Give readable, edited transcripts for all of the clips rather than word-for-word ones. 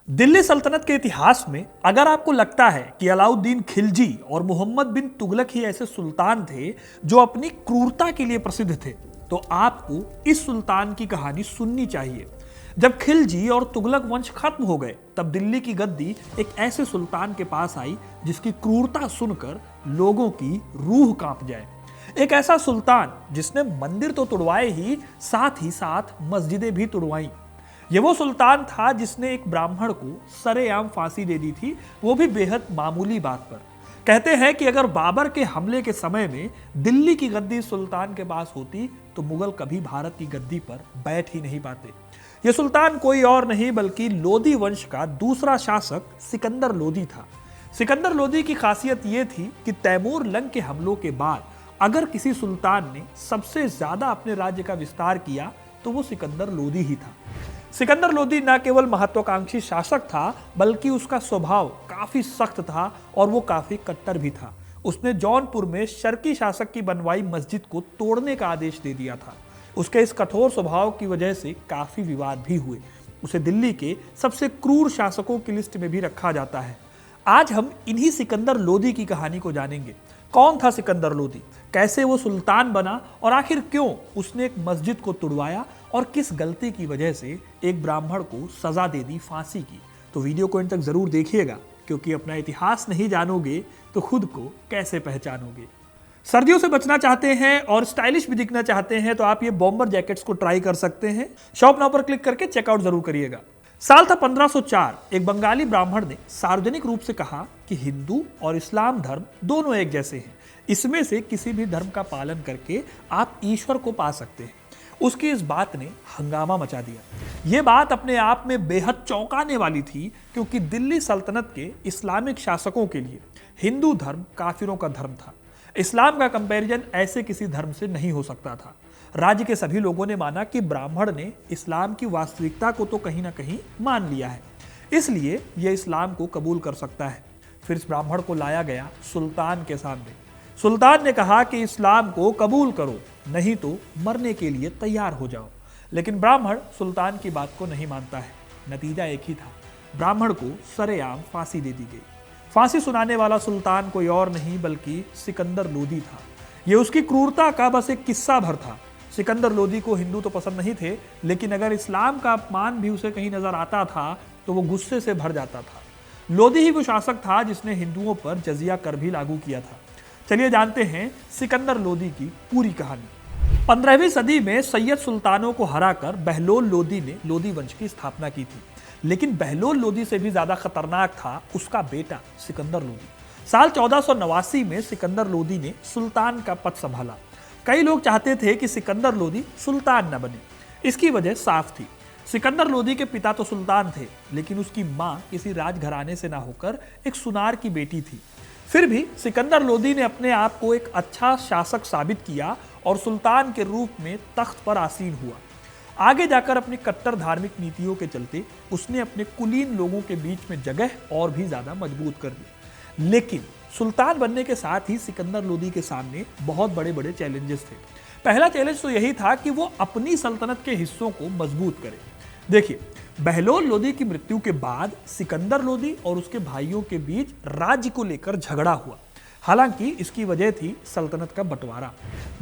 दिल्ली सल्तनत के इतिहास में अगर आपको लगता है कि अलाउद्दीन खिलजी और मोहम्मद बिन तुगलक ही ऐसे सुल्तान थे जो अपनी क्रूरता के लिए प्रसिद्ध थे, तो आपको इस सुल्तान की कहानी सुननी चाहिए। जब खिलजी और तुगलक वंश खत्म हो गए, तब दिल्ली की गद्दी एक ऐसे सुल्तान के पास आई जिसकी क्रूरता सुनकर लोगों की रूह कांप जाए। एक ऐसा सुल्तान जिसने मंदिर तो तुड़वाए ही साथ मस्जिदें भी तुड़वाई। ये वो सुल्तान था जिसने एक ब्राह्मण को सरेआम फांसी दे दी थी, वो भी बेहद मामूली बात पर। कहते हैं कि अगर बाबर के हमले के समय में दिल्ली की गद्दी सुल्तान के पास होती तो मुगल कभी भारत की गद्दी पर बैठ ही नहीं पाते। ये सुल्तान कोई और नहीं बल्कि लोदी वंश का दूसरा शासक सिकंदर लोदी था। सिकंदर लोदी की खासियत ये थी कि तैमूर लंग के हमलों के बाद अगर किसी सुल्तान ने सबसे ज्यादा अपने राज्य का विस्तार किया तो वो सिकंदर लोदी ही था। सिकंदर लोदी न केवल महत्वाकांक्षी शासक था बल्कि उसका स्वभाव काफी सख्त था और वो काफी कट्टर भी था। उसने जौनपुर में शर्की शासक की बनवाई मस्जिद को तोड़ने का आदेश दे दिया था। उसके इस कठोर स्वभाव की वजह से काफी विवाद भी हुए। उसे दिल्ली के सबसे क्रूर शासकों की लिस्ट में भी रखा जाता है। आज हम इन्हीं सिकंदर लोदी की कहानी को जानेंगे। कौन था सिकंदर लोदी, कैसे वो सुल्तान बना और आखिर क्यों उसने एक मस्जिद को तुड़वाया और किस गलती की वजह से एक ब्राह्मण को सजा दे दी फांसी की। तो वीडियो को इन तक जरूर देखिएगा, क्योंकि अपना इतिहास नहीं जानोगे तो खुद को कैसे पहचानोगे। सर्दियों से बचना चाहते हैं और स्टाइलिश भी दिखना चाहते हैं तो आप ये बॉम्बर जैकेट्स को ट्राई कर सकते हैं। शॉप नाउ पर क्लिक करके चेकआउट जरूर करिएगा। साल था 1504। एक बंगाली ब्राह्मण ने सार्वजनिक रूप से कहा कि हिंदू और इस्लाम धर्म दोनों एक जैसे हैं, इसमें से किसी भी धर्म का पालन करके आप ईश्वर को पा सकते हैं। उसकी इस बात ने हंगामा मचा दिया। यह बात अपने आप में बेहद चौंकाने वाली थी, क्योंकि दिल्ली सल्तनत के इस्लामिक शासकों के लिए हिंदू धर्म काफिरों का धर्म था। इस्लाम का कंपैरिजन ऐसे किसी धर्म से नहीं हो सकता था। राज्य के सभी लोगों ने माना कि ब्राह्मण ने इस्लाम की वास्तविकता को तो कहीं ना कहीं मान लिया है, इसलिए यह इस्लाम को कबूल कर सकता है। फिर इस ब्राह्मण को लाया गया सुल्तान के सामने। सुल्तान ने कहा कि इस्लाम को कबूल करो, नहीं तो मरने के लिए तैयार हो जाओ। लेकिन ब्राह्मण सुल्तान की बात को नहीं मानता है। नतीजा एक ही था, ब्राह्मण को सरेआम फांसी दे दी गई। फांसी सुनाने वाला सुल्तान कोई और नहीं बल्कि सिकंदर लोदी था। यह उसकी क्रूरता का बस एक किस्सा भर था। सिकंदर लोदी को हिंदू तो पसंद नहीं थे, लेकिन अगर इस्लाम का अपमान भी उसे कहीं नजर आता था तो वो गुस्से से भर जाता था। लोदी ही वो शासक था जिसने हिंदुओं पर जजिया कर भी लागू किया था। चलिए जानते हैं सिकंदर लोदी की पूरी कहानी। 15वीं सदी में सैयद सुल्तानों को हराकर बहलोल लोदी ने लोदी वंश की स्थापना की थी। लेकिन बहलोल लोदी से भी ज्यादा खतरनाक था उसका बेटा सिकंदर लोदी। साल 1489 में सिकंदर लोदी ने सुल्तान का पद संभाला। कई लोग चाहते थे कि सिकंदर लोदी सुल्तान न बने। इसकी वजह साफ थी, सिकंदर लोदी के पिता तो सुल्तान थे, लेकिन उसकी मां किसी राजघराने से ना होकर एक सुनार की बेटी थी। फिर भी सिकंदर लोदी ने अपने आप को एक अच्छा शासक साबित किया और सुल्तान के रूप में तख्त पर आसीन हुआ। आगे जाकर अपनी कट्टर धार्मिक नीतियों के चलते उसने अपने कुलीन लोगों के बीच में जगह और भी ज्यादा मजबूत कर दी। लेकिन सुल्तान बनने के साथ ही सिकंदर लोदी के सामने बहुत बड़े बड़े चैलेंजेस थे। पहला चैलेंज तो यही था कि वो अपनी सल्तनत के हिस्सों को मजबूत करे। देखिए, बहलोल लोदी की मृत्यु के बाद सिकंदर लोदी और उसके भाइयों के बीच राज्य को लेकर झगड़ा हुआ। हालांकि इसकी वजह थी सल्तनत का बंटवारा।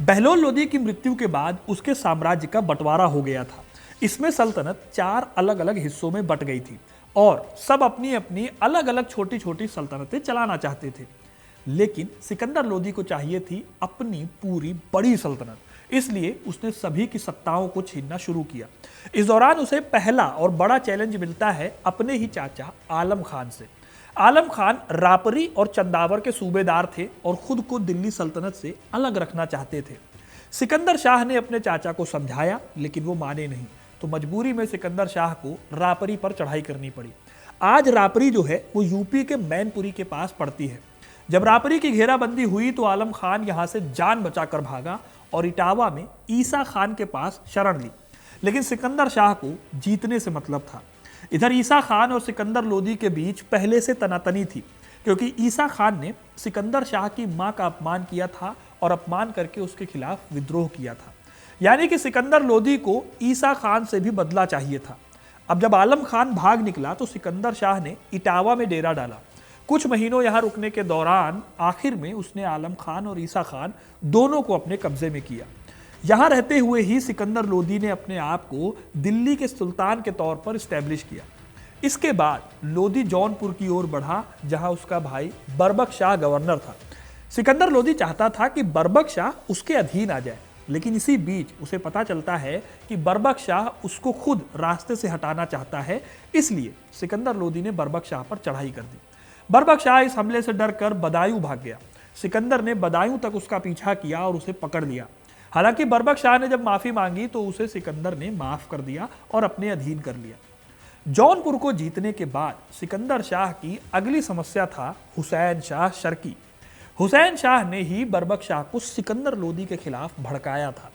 बहलोल लोदी की मृत्यु के बाद उसके साम्राज्य का बंटवारा हो गया था। इसमें सल्तनत 4 अलग अलग हिस्सों में बंट गई थी और सब अपनी अपनी अलग अलग छोटी छोटी सल्तनतें चलाना चाहते थे। लेकिन सिकंदर लोदी को चाहिए थी अपनी पूरी बड़ी सल्तनत, इसलिए उसने सभी की सत्ताओं को छीनना शुरू किया। इस दौरान उसे पहला और बड़ा चैलेंज मिलता है अपने ही चाचा आलम खान से। आलम खान रापरी और चंदावर के सूबेदार थे और खुद को दिल्ली सल्तनत से अलग रखना चाहते थे। सिकंदर शाह ने अपने चाचा को समझाया, लेकिन वो माने नहीं, तो मजबूरी में सिकंदर शाह को रापरी पर चढ़ाई करनी पड़ी। आज रापरी जो है वो यूपी के मैनपुरी के पास पड़ती है। जब रापरी की घेराबंदी हुई तो आलम खान यहां से जान बचाकर भागा और इटावा में ईसा खान के पास शरण ली। लेकिन सिकंदर शाह को जीतने से मतलब था। इधर ईसा खान और सिकंदर लोदी के बीच पहले से तनातनी थी, क्योंकि ईसा खान ने सिकंदर शाह की मां का अपमान किया था और अपमान करके उसके खिलाफ विद्रोह किया था। यानी कि सिकंदर लोदी को ईसा खान से भी बदला चाहिए था। अब जब आलम खान भाग निकला तो सिकंदर शाह ने इटावा में डेरा डाला। कुछ महीनों यहां रुकने के दौरान आखिर में उसने आलम खान और ईसा खान दोनों को अपने कब्जे में किया। यहां रहते हुए ही सिकंदर लोदी ने अपने आप को दिल्ली के सुल्तान के तौर पर स्टैब्लिश किया। इसके बाद लोदी जौनपुर की ओर बढ़ा, जहां उसका भाई बरबक शाह गवर्नर था। सिकंदर लोदी चाहता था कि बरबक शाह उसके अधीन आ जाए, लेकिन इसी बीच उसे पता चलता है कि बरबक शाह उसको खुद रास्ते से हटाना चाहता है। इसलिए सिकंदर लोदी ने बरबक शाह पर चढ़ाई कर दी। बरबक शाह इस हमले से डरकर बदायूं भाग गया। सिकंदर ने बदायूं तक उसका पीछा किया और उसे पकड़ लिया। हालांकि बरबक शाह ने जब माफी मांगी तो उसे सिकंदर ने माफ कर दिया और अपने अधीन कर लिया। जौनपुर को जीतने के बाद सिकंदर शाह की अगली समस्या था हुसैन शाह शर्की। हुसैन शाह ने ही बरबक शाह को सिकंदर लोदी के खिलाफ भड़काया था।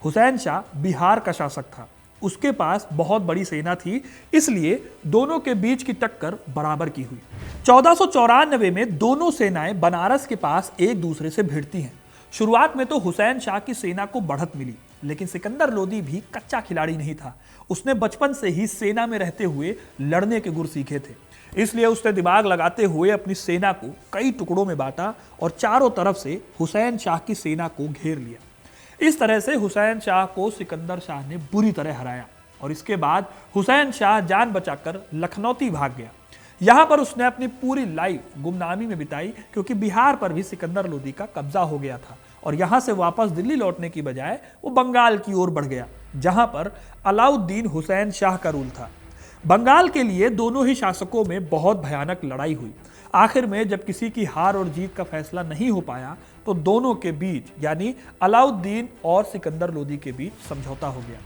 हुसैन शाह बिहार का शासक था, उसके पास बहुत बड़ी सेना थी, इसलिए दोनों के बीच की टक्कर बराबर की हुई। 1494 में दोनों सेनाएं बनारस के पास एक दूसरे से भिड़ती हैं। शुरुआत में तो हुसैन शाह की सेना को बढ़त मिली, लेकिन सिकंदर लोदी भी कच्चा खिलाड़ी नहीं था। उसने बचपन से ही सेना में रहते हुए लड़ने के गुर सीखे थे, इसलिए उसने दिमाग लगाते हुए अपनी सेना को कई टुकड़ों में बांटा और चारों तरफ से हुसैन शाह की सेना को घेर लिया। इस तरह से हुसैन शाह को सिकंदर शाह ने बुरी तरह हराया और इसके बाद हुसैन शाह जान बचाकर लखनौती भाग गया। यहां पर उसने अपनी पूरी लाइफ गुमनामी में बिताई, क्योंकि बिहार पर भी सिकंदर लोदी का कब्जा हो गया था और यहां से वापस दिल्ली लौटने की बजाय वो बंगाल की ओर बढ़ गया, जहां पर अलाउद्दीन हुसैन शाह का रूल था। बंगाल के लिए दोनों ही शासकों में बहुत भयानक लड़ाई हुई। आखिर में जब किसी की हार और जीत का फैसला नहीं हो पाया तो दोनों के बीच, यानी अलाउद्दीन और सिकंदर लोदी के बीच समझौता हो गया।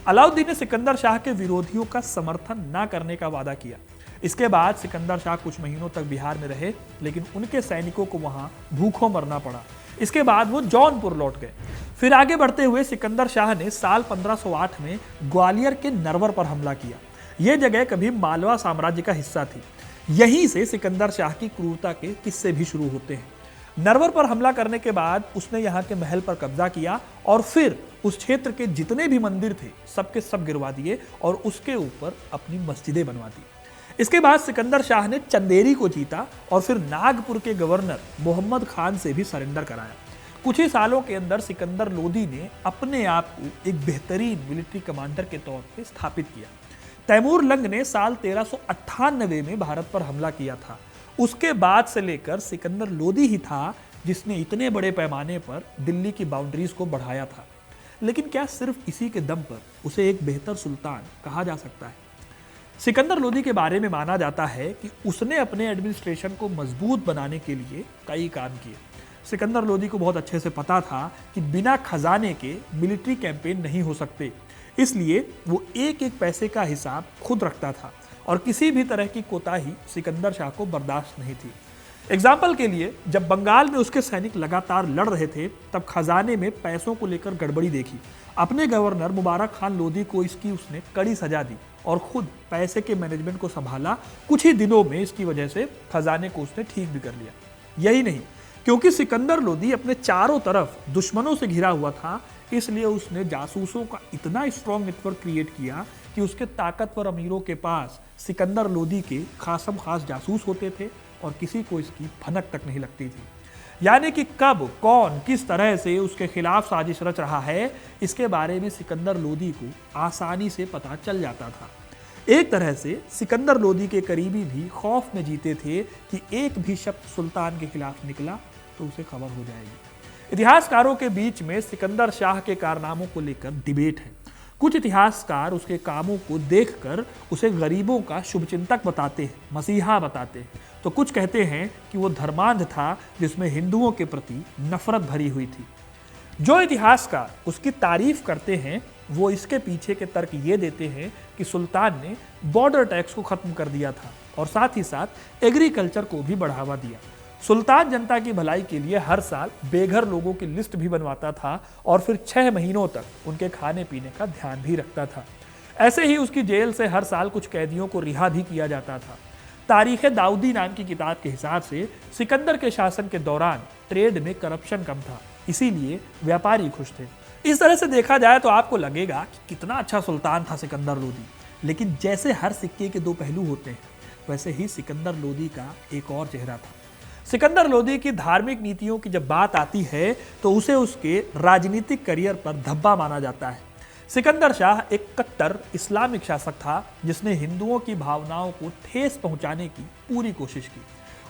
अलाउद्दीन ने सिकंदर शाह के विरोधियों का समर्थन न करने का वादा किया। इसके बाद सिकंदर शाह कुछ महीनों तक बिहार में रहे, लेकिन उनके सैनिकों को वहां भूखों मरना पड़ा। इसके बाद वो जौनपुर लौट गए। फिर आगे बढ़ते हुए सिकंदर शाह ने साल 1508 में ग्वालियर के नरवर पर हमला किया। यह जगह कभी मालवा साम्राज्य का हिस्सा थी। यहीं से सिकंदर शाह की क्रूरता के किस्से भी शुरू होते हैं। नरवर पर हमला करने के बाद उसने यहाँ के महल पर कब्जा किया और फिर उस क्षेत्र के जितने भी मंदिर थे सबके सब गिरवा दिए और उसके ऊपर अपनी मस्जिदें बनवा दी। इसके बाद सिकंदर शाह ने चंदेरी को जीता और फिर नागपुर के गवर्नर मोहम्मद खान से भी सरेंडर कराया। कुछ ही सालों के अंदर सिकंदर लोदी ने अपने आप को एक बेहतरीन मिलिट्री कमांडर के तौर पर स्थापित किया। तैमूर लंग ने साल 1398 में भारत पर हमला किया था। उसके बाद से लेकर सिकंदर लोदी ही था जिसने इतने बड़े पैमाने पर दिल्ली की बाउंड्रीज को बढ़ाया था। लेकिन क्या सिर्फ इसी के दम पर उसे एक बेहतर सुल्तान कहा जा सकता है? सिकंदर लोदी के बारे में माना जाता है कि उसने अपने एडमिनिस्ट्रेशन को मजबूत बनाने के लिए कई काम किए। सिकंदर लोदी को बहुत अच्छे से पता था कि बिना खजाने के मिलिट्री कैंपेन नहीं हो सकते, इसलिए वो एक एक पैसे का हिसाब खुद रखता था और किसी भी तरह की कोताही सिकंदर शाह को बर्दाश्त नहीं थी। एग्जाम्पल के लिए, जब बंगाल में उसके सैनिक लगातार लड़ रहे थे तब खजाने में पैसों को लेकर गड़बड़ी देखी। अपने गवर्नर मुबारक खान लोदी को इसकी उसने कड़ी सजा दी और खुद पैसे के मैनेजमेंट को संभाला। कुछ ही दिनों में इसकी वजह से खजाने को उसने ठीक भी कर लिया। यही नहीं, क्योंकि सिकंदर लोदी अपने चारों तरफ दुश्मनों से घिरा हुआ था, इसलिए उसने जासूसों का इतना स्ट्रॉन्ग नेटवर्क क्रिएट किया कि उसके ताकतवर अमीरों के पास सिकंदर लोदी के खासम खास जासूस होते थे और किसी को इसकी भनक तक नहीं लगती थी। यानी कि कब, कौन, किस तरह से उसके खिलाफ साजिश रच रहा है, इसके बारे में सिकंदर लोदी को आसानी से पता चल जाता था। एक तरह से सिकंदर लोदी के करीबी भी खौफ में जीते थे कि एक भी शब्द सुल्तान के खिलाफ निकला तो उसे खबर हो जाएगी। इतिहासकारों के बीच में सिकंदर शाह के कारनामों को लेकर डिबेट है। कुछ इतिहासकार उसके कामों को देखकर उसे गरीबों का शुभचिंतक बताते हैं, मसीहा बताते हैं, तो कुछ कहते हैं कि वो धर्मांध था जिसमें हिंदुओं के प्रति नफरत भरी हुई थी। जो इतिहासकार उसकी तारीफ करते हैं वो इसके पीछे के तर्क ये देते हैं कि सुल्तान ने बॉर्डर टैक्स को खत्म कर दिया था और साथ ही साथ एग्रीकल्चर को भी बढ़ावा दिया। सुल्तान जनता की भलाई के लिए हर साल बेघर लोगों की लिस्ट भी बनवाता था और फिर 6 महीनों तक उनके खाने पीने का ध्यान भी रखता था। ऐसे ही उसकी जेल से हर साल कुछ कैदियों को रिहा भी किया जाता था। तारीख दाऊदी नाम की किताब के हिसाब से सिकंदर के शासन के दौरान ट्रेड में करप्शन कम था, इसीलिए व्यापारी खुश थे। इस तरह से देखा जाए तो आपको लगेगा कि कितना अच्छा सुल्तान था सिकंदर लोदी। लेकिन जैसे हर सिक्के के दो पहलू होते हैं, वैसे ही सिकंदर लोदी का एक और चेहरा था। सिकंदर लोदी की धार्मिक नीतियों की जब बात आती है तो उसे उसके राजनीतिक करियर पर धब्बा माना जाता है। सिकंदर शाह एक कट्टर इस्लामिक शासक था जिसने हिंदुओं की भावनाओं को ठेस पहुंचाने की पूरी कोशिश की।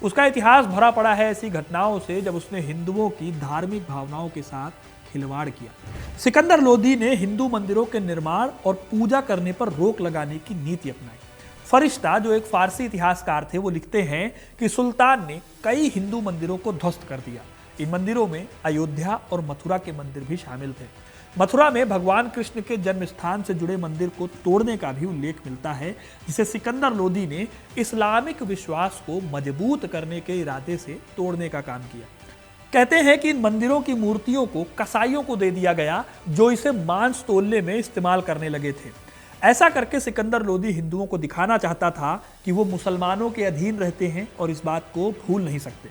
उसका इतिहास भरा पड़ा है ऐसी घटनाओं से जब उसने हिंदुओं की धार्मिक भावनाओं के साथ खिलवाड़ किया। सिकंदर लोदी ने हिंदू मंदिरों के निर्माण और पूजा करने पर रोक लगाने की नीति अपनाई। फरिश्ता, जो एक फारसी इतिहासकार थे, वो लिखते हैं कि सुल्तान ने कई हिंदू मंदिरों को ध्वस्त कर दिया। इन मंदिरों में अयोध्या और मथुरा के मंदिर भी शामिल थे। मथुरा में भगवान कृष्ण के जन्म स्थान से जुड़े मंदिर को तोड़ने का भी उल्लेख मिलता है, जिसे सिकंदर लोदी ने इस्लामिक विश्वास को मजबूत करने के इरादे से तोड़ने का काम किया। कहते हैं कि इन मंदिरों की मूर्तियों को कसाईयों को दे दिया गया, जो इसे मांस तोलने में इस्तेमाल करने लगे थे। ऐसा करके सिकंदर लोदी हिंदुओं को दिखाना चाहता था कि वो मुसलमानों के अधीन रहते हैं और इस बात को भूल नहीं सकते।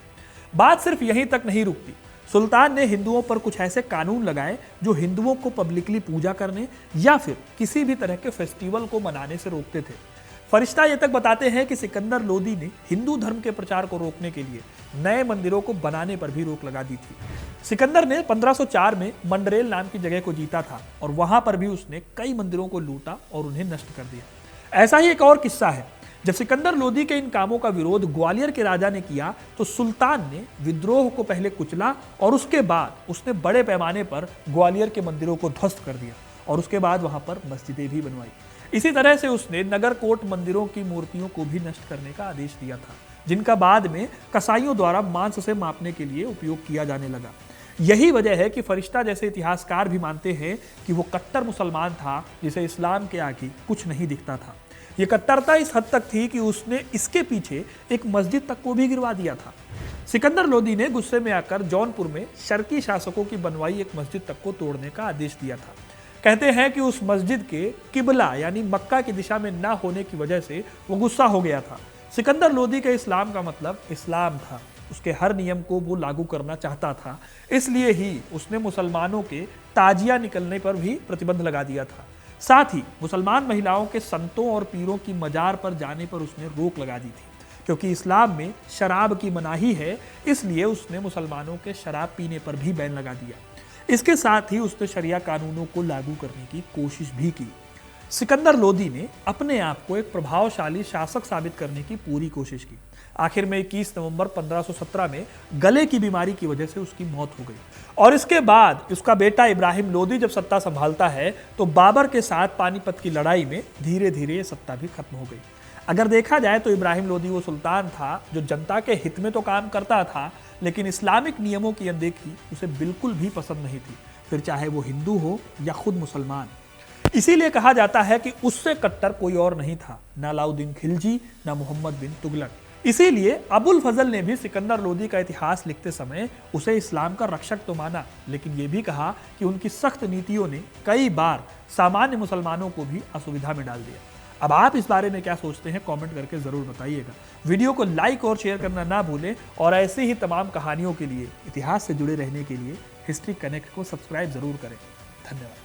बात सिर्फ यहीं तक नहीं रुकती। सुल्तान ने हिंदुओं पर कुछ ऐसे कानून लगाए जो हिंदुओं को पब्लिकली पूजा करने या फिर किसी भी तरह के फेस्टिवल को मनाने से रोकते थे। फरिश्ता ये तक बताते हैं कि सिकंदर लोदी ने हिंदू धर्म के प्रचार को रोकने के लिए नए मंदिरों को बनाने पर भी रोक लगा दी थी। सिकंदर ने 1504 में मंडरेल नाम की जगह को जीता था और वहां पर भी उसने कई मंदिरों को लूटा और उन्हें नष्ट कर दिया। ऐसा ही एक और किस्सा है। जब सिकंदर लोदी के इन कामों का विरोध ग्वालियर के राजा ने किया तो सुल्तान ने विद्रोह को पहले कुचला और उसके बाद उसने बड़े पैमाने पर ग्वालियर के मंदिरों को ध्वस्त कर दिया और उसके बाद वहां पर मस्जिदें भी बनवाई। इसी तरह से उसने नगरकोट मंदिरों की मूर्तियों को भी नष्ट करने का आदेश दिया था, जिनका बाद में कसाईयों द्वारा मांस से मापने के लिए उपयोग किया जाने लगा। यही वजह है कि फरिश्ता जैसे इतिहासकार भी मानते हैं कि वो कट्टर मुसलमान था जिसे इस्लाम के आगे कुछ नहीं दिखता था। ये कट्टरता इस हद तक थी कि उसने इसके पीछे एक मस्जिद तक को भी गिरवा दिया था। सिकंदर लोदी ने गुस्से में आकर जौनपुर में शर्की शासकों की बनवाई एक मस्जिद तक को तोड़ने का आदेश दिया था। कहते हैं कि उस मस्जिद के किबला यानी मक्का की दिशा में ना होने की वजह से वो गुस्सा हो गया था। सिकंदर लोदी के इस्लाम का मतलब इस्लाम था। उसके हर नियम को वो लागू करना चाहता था, इसलिए ही उसने मुसलमानों के ताजिया निकलने पर भी प्रतिबंध लगा दिया था। साथ ही मुसलमान महिलाओं के संतों और पीरों की मजार पर जाने पर उसने रोक लगा दी थी। क्योंकि इस्लाम में शराब की मनाही है, इसलिए उसने मुसलमानों के शराब पीने पर भी बैन लगा दिया। इसके साथ ही उसने शरिया कानूनों को लागू करने की कोशिश भी की। सिकंदर लोदी ने अपने आप को एक प्रभावशाली शासक साबित करने की पूरी कोशिश की। आखिर में 21 नवंबर 1517 में गले की बीमारी की वजह से उसकी मौत हो गई और इसके बाद उसका बेटा इब्राहिम लोदी जब सत्ता संभालता है तो बाबर के साथ पानीपत की लड़ाई में धीरे धीरे सत्ता भी खत्म हो गई। अगर देखा जाए तो इब्राहिम लोदी वो सुल्तान था जो जनता के हित में तो काम करता था, लेकिन इस्लामिक नियमों की अनदेखी उसे बिल्कुल भी पसंद नहीं थी, फिर चाहे वो हिंदू हो या खुद मुसलमान। इसीलिए कहा जाता है कि उससे कट्टर कोई और नहीं था, ना अलाउद्दीन खिलजी, ना मोहम्मद बिन तुगलक। इसीलिए अबुल फजल ने भी सिकंदर लोदी का इतिहास लिखते समय उसे इस्लाम का रक्षक तो माना, लेकिन यह भी कहा कि उनकी सख्त नीतियों ने कई बार सामान्य मुसलमानों को भी असुविधा में डाल दिया। अब आप इस बारे में क्या सोचते हैं, कमेंट करके जरूर बताइएगा। वीडियो को लाइक और शेयर करना ना भूलें और ऐसे ही तमाम कहानियों के लिए, इतिहास से जुड़े रहने के लिए हिस्ट्री कनेक्ट को सब्सक्राइब जरूर करें। धन्यवाद।